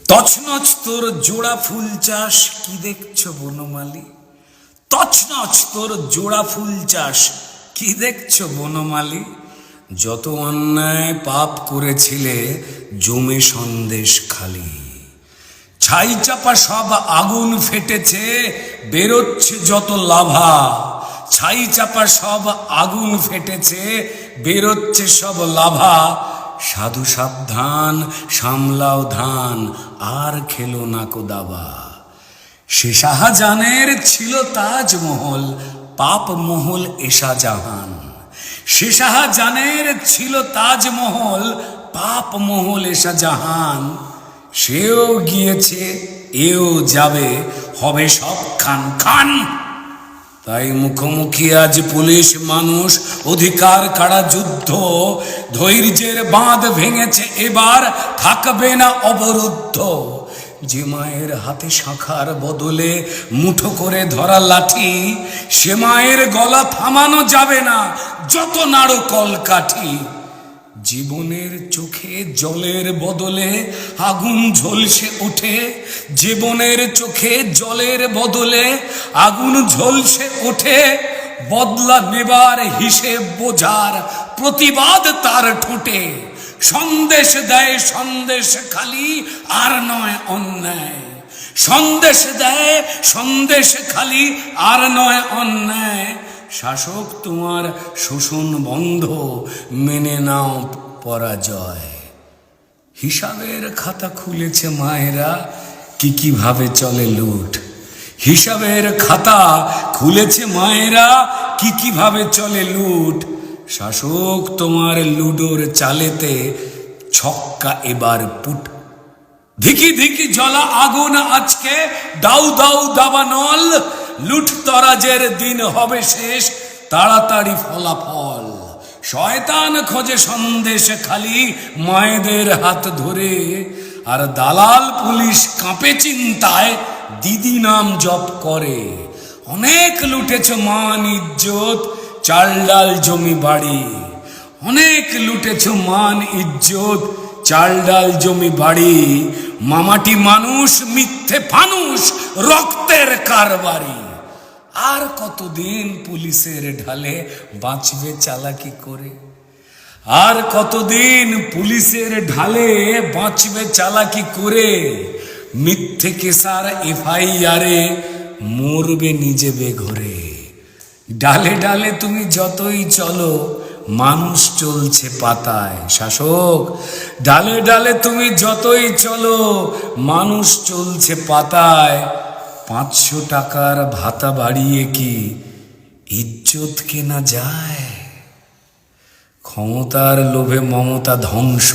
তছনছ তোর জোড়া ফুল চাষ কি দেখছো বনমালী, তছনছ তোর জোড়া ফুল চাষ কি দেখছো বনমালী। যত অন্যায় পাপ করেছিলে জমে সন্দেশ খালি, ছাই চাপা সব আগুন ফেটেছে বেরোচ্ছে যত লাভা। ছাই চাপা সব আগুন ফেটেছে বেরোচ্ছে সব লাভা। সাধু সাবধান সামলাও ধান আর খেলো না কো দাবা। সে শাহজাহানের ছিল তাজমহল, পাপ মহল এ শাহজাহান। সে শাহজাহানের ছিল তাজমহল, পাপ মহল এ শাহজাহান। সেও গিয়েছে এও যাবে, হবে সব খান খান। তাই মুখোমুখি আজ পুলিশ মানুষ, অধিকার কাড়া যুদ্ধ। ধৈর্যের বাঁধ ভেঙেছে এবার, থাকবে না অবরুদ্ধ। যে মায়ের হাতে শাখার বদলে মুঠো করে ধরা লাঠি, সে মায়ের গলা থামানো যাবে না যত নাড়ো কলকাঠি। জীবনের চোখে জলের বদলে আগুন ঝলসে ওঠে, জীবনের চোখে জলের বদলে আগুন ঝলসে ওঠে। বদলা নেবার হিসেব বোঝার প্রতিবাদ তার ঠোঁটে। সন্দেশ দেয় সন্দেশ খালি আর নয় অন্যায়, সন্দেশ দেয় সন্দেশ খালি আর নয় অন্যায়। শাসক তোমার শোষণ বন্ধ, মেনে নাও পরাজয়। হিসাবের খাতা খুলেছে মায়েরা, কি কিভাবে চলে লুট। হিসাবের খাতা খুলেছে মায়েরা, কি কিভাবে চলে লুট। শাসক তোমার লুডোর চালেতে ছক্কা এবার পুট। ধিকি ধিকি জ্বলা আগুন আজকে, দাউ দাউ দাবানল। লুঠতরাজের দিন হবে শেষ, তাড়াতাড়ি ফলাফল। শয়তান খোঁজে সন্দেশ খালি মায়েদের হাত ধরে, আর দালাল পুলিশ কাঁপে চিন্তায় দিদি নাম জপ করে। অনেক লুটেছ মান ইজ্জত, চাল ডাল জমি বাড়ি। অনেক লুটেছ মান ইজ্জত, চাল ডাল জমি বাড়ি। মামাটি মানুষ মিথ্যে ফানুষ, রক্তের কারবারি। আর কতদিন পুলিশের ঢালে বাঁচবে চালাকি করে। আর কতদিন পুলিশের ঢালে বাঁচবে চালাকি করে। মিথ্যে কেসার এফআইআরে মরবে নিজে বেঘরে। ডালে ডালে তুমি যতই চলো মানুষ চলছে পাতায়। শাসক ডালে ডালে তুমি যতই চলো মানুষ চলছে পাতায়। 500 টাকার ভাতা বাড়িয়ে কি ইজ্জত কেনা যায়। ক্ষমতার লোভে মমতা ধ্বংস,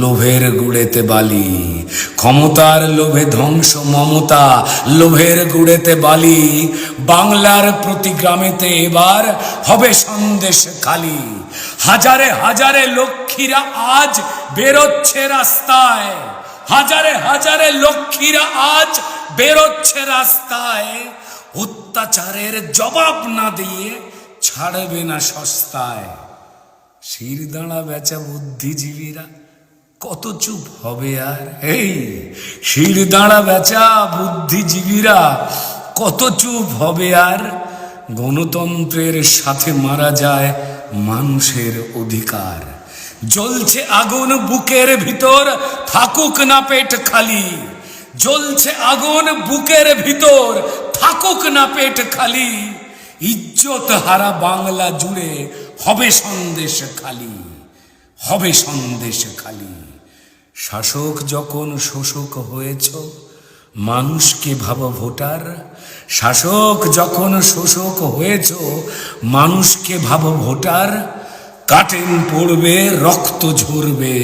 লোভের গুড়েতে বালি। ক্ষমতার লোভে ধ্বংস মমতা, লোভের গুড়েতে বালি। বাংলার প্রতি গ্রামেতে এবার হবে সন্দেশ খালি। হাজারে হাজারে লক্ষ্মীরা আজ বেরোচ্ছে রাস্তায়। হাজারে হাজারে লক্ষ্মীরা আজ বেরোচ্ছে রাস্তায়। অত্যাচারের জবাব না দিয়ে ছাড়বে না সস্তায়। শিরদাঁড়া বেচা বুদ্ধিজীবীরা কত চুপ হবে আর। এই শিরদাঁড়া বেচা বুদ্ধিজীবীরা কত চুপ হবে আর। গণতন্ত্রের সাথে মারা যায় মানুষের অধিকার। জ্বলছে আগুন বুকের ভিতর, থাকুক না পেট খালি। জ্বলছে আগুন বুকের ভিতর, থাকুক না পেট খালি। ইজ্জত হারা বাংলা জুড়ে হবে সন্দেশ খালি, হবে সন্দেশ খালি। শাসক যখন শোষক হয়েছ মানুষকে ভাবো ভোটার। শাসক যখন শোষক হয়েছ মানুষকে ভাবো ভোটার। কাটেন পড়বে রক্ত ঝরবে,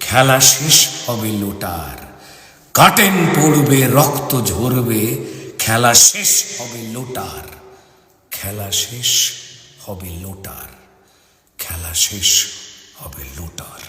খেলা শেষ হবে লোটার। কাটেন পড়বে রক্ত ঝরবে, খেলা শেষ হবে লোটার। খেলা শেষ হবে লোটার, খেলা শেষ হবে লোটার।